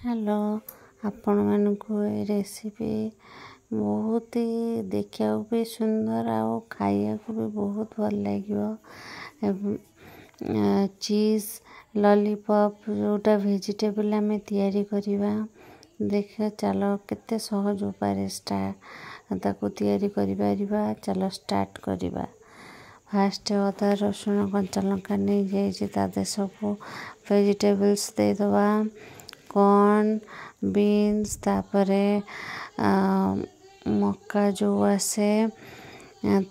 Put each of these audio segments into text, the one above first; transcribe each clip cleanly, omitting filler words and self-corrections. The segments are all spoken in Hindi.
हेलो आपण मानकु रेसिपी बहुत ही देखा भी सुंदर आओ खाया को भी बहुत भल लगे। चीज लॉलीपॉप जोटा वेजिटेबल आम तैयारी करवा देख चलो केते सहज उपाय ताको तैयारी करिपरिबा। चलो स्टार्ट करवा। फास्ट अदा रसुण कंचा लंका नहीं जाइए सब वेजिटेबल्स दे दवा कॉर्न बीन्स तापरे मक्का जो आसे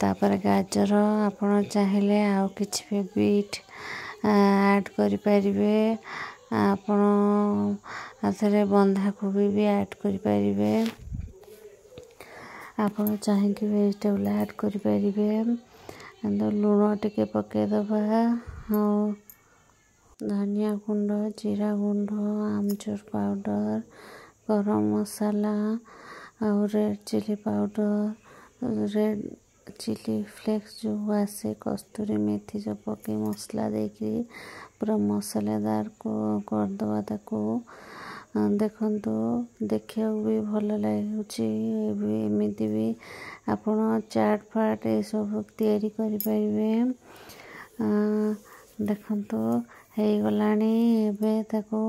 तापर गाजर आपण चाहिए आउ किछि भी बीट ऐड करि परिबे। आपण आथरे बंधा कोबी भी ऐड करि परिबे। आपण चाहिए वेजिटेबल ऐड करि परिबे। लुण टिके पके दबा धनिया गुंड जीरा गुंड आमचूर पाउडर गरम मसाला और red chilli powder red chilli flakes जो आसे कस्तूरी मेथी जो पके मसला देकी पूरा मसालेदार को करदवा ताको देखंतु देखिया भी भल लागुची। एमती भी आपण चाट फाट ये सब तैयारी करि परिबे। देखंतु हे गलानी एबे ताको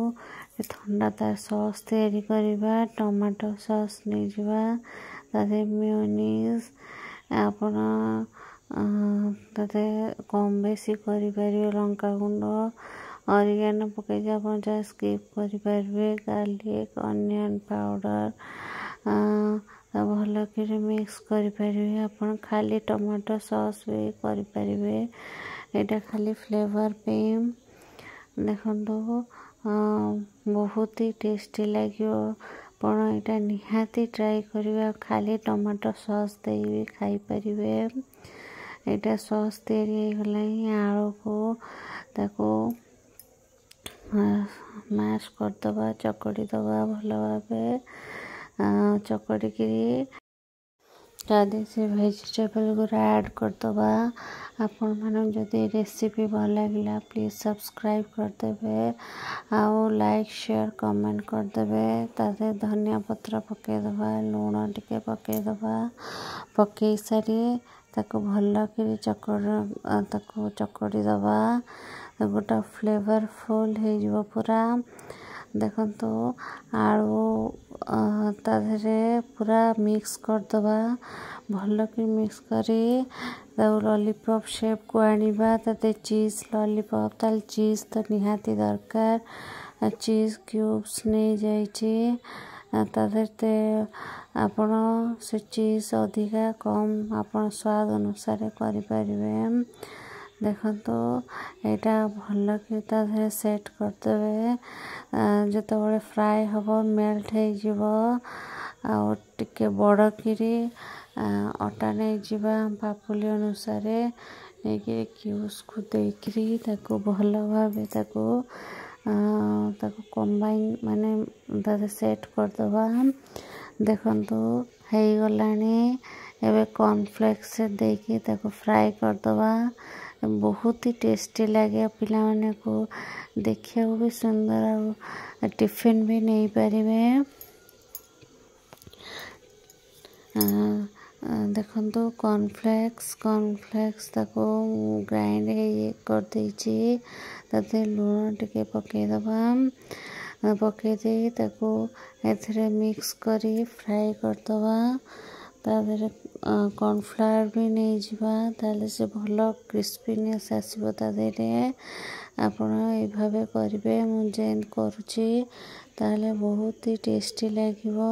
ठंडा तार सॉस तैयारी करवा। टमाटो सॉस नहीं जावा तादे मेयोनीज आपण तादे कम बेसी करि परिबे। लंका गुंड ऑरिगेनो पके आपण जा स्किप करि परिबे। गार्लिक अनियन पाउडर भल कि मिक्स करि परिबे। आपण खाली टमाटो सॉस भी करि परिबे। एटा खाली फ्लेवर पे देखो बहुत ही टेस्टी लगे। पण एटा निहाती ट्राई करिबा। खाली टमाटो सॉस दे भी खाई परिबे। एटा सॉस तैयारी गला आलू को ताको मैश कर दबा चकड़ी दबा भल भाबे चकड़ी की तादे से वेजिटेबल गुरा ऐड कर दबा। आपण मानक जदि रेसिपी भल लागला प्लीज सब्सक्राइब कर देबे आउ लाइक शेयर कमेंट कर देबे। तादे धनिया पत्र पके दबा लूण टिके पके दबा पके सारी ताको भल कि चकड़ी दबा गोटा फ्लेवरफुल हो पूरा। देखंतु आलू ताधरे पूरा मिक्स कर दबा भल कि मिक्स करी लॉलीपॉप शेप को आनिबा। ताते चीज लॉलीपॉप ताल चीज तो निहाती दरकार। चीज क्यूब्स नहीं जाइए ताते आपण से चीज अधिका कम आपण स्वाद अनुसार करि परिबे। देखंतु एटा भल कि ताधरे सेट कर देबे। जतबे फ्राई हबो मेल्ट हो जिवो आ टिके बड़ किरी अटा नहीं जिबा पापुली अनुसार नहीं कि क्यूब्स को देकरी ताको भल भाबे ताको कंबाइन माने तादे सेट कर दबा। देखंतु हे गलानी एबे कॉर्नफ्लेक्स देकी ताको फ्राई कर दबा। बहुत ही टेस्टी लगे पिला माने को देखिया भी सुंदर आ टिफिन भी नहीं परिबे। देखंतु कॉर्नफ्लेक्स ताको ग्राइंड कर देछि ताते लूण टिके पके दबा पके दे ताको एथरे मिक्स करी फ्राई कर दबा। तादरे कॉर्नफ्लावर भी नहीं जिबा ताले से भल क्रिस्पीनेस आसीबो तादेरे। आपण ए भाबे करिवे मु जेन करूची ताले बहुत ही टेस्टी लागिवो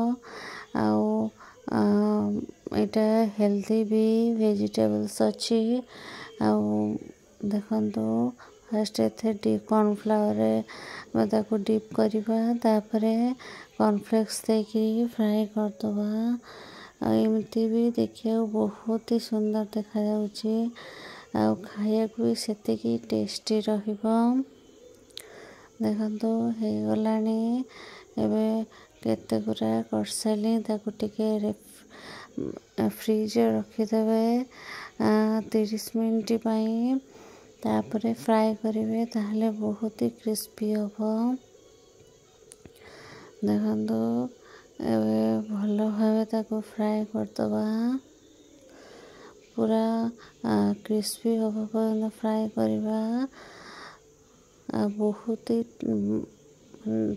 आउ एटा हेल्दी भी वेजिटेबल्स अच्छी आउ देखंतु फर्स्ट एथे डीप कॉर्नफ्लावर ताको डीप करवा तापरे कॉर्नफ्लेक्स देकी फ्राई कर दबा। एमती भी देखिए बहुत ही सुंदर देखा जाउची आउ खाया भी सेतिकी टेस्टी रहिबो। देखंतु हे गलानी एबे केते गुरा करसली ताको टिके फ्रिज रखी देबे 30 मिनिट पई तापरे फ्राई करिवे ताहले बहुत ही क्रिस्पी होबो। ଦେଖନ୍ତୁ ଏବେ ଭଲ ଭାବେ ତାକୁ ଫ୍ରାଏ କରିଦେବା। ପୁରା କ୍ରିସ୍ପି ହେବା ପର୍ଯ୍ୟନ୍ତ ଫ୍ରାଏ କରିବା। ବହୁତ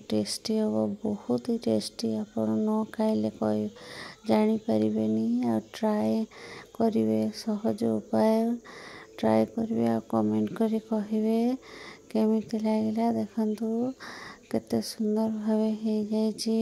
ଟେଷ୍ଟି ହେବ, ବହୁତ ହି ଟେଷ୍ଟି। ଆପଣ ନ ଖାଇଲେ ଜାଣିପାରିବେନି। ଆଉ ଟ୍ରାଏ କରିବେ, ସହଜ ଉପାୟ ଟ୍ରାଏ କରିବେ ଆଉ କମେଣ୍ଟ କରି କହିବେ କେମିତି ଲାଗିଲା। ଦେଖନ୍ତୁ କେତେ ସୁନ୍ଦର ଭାବେ ହେଇଯାଇଛି।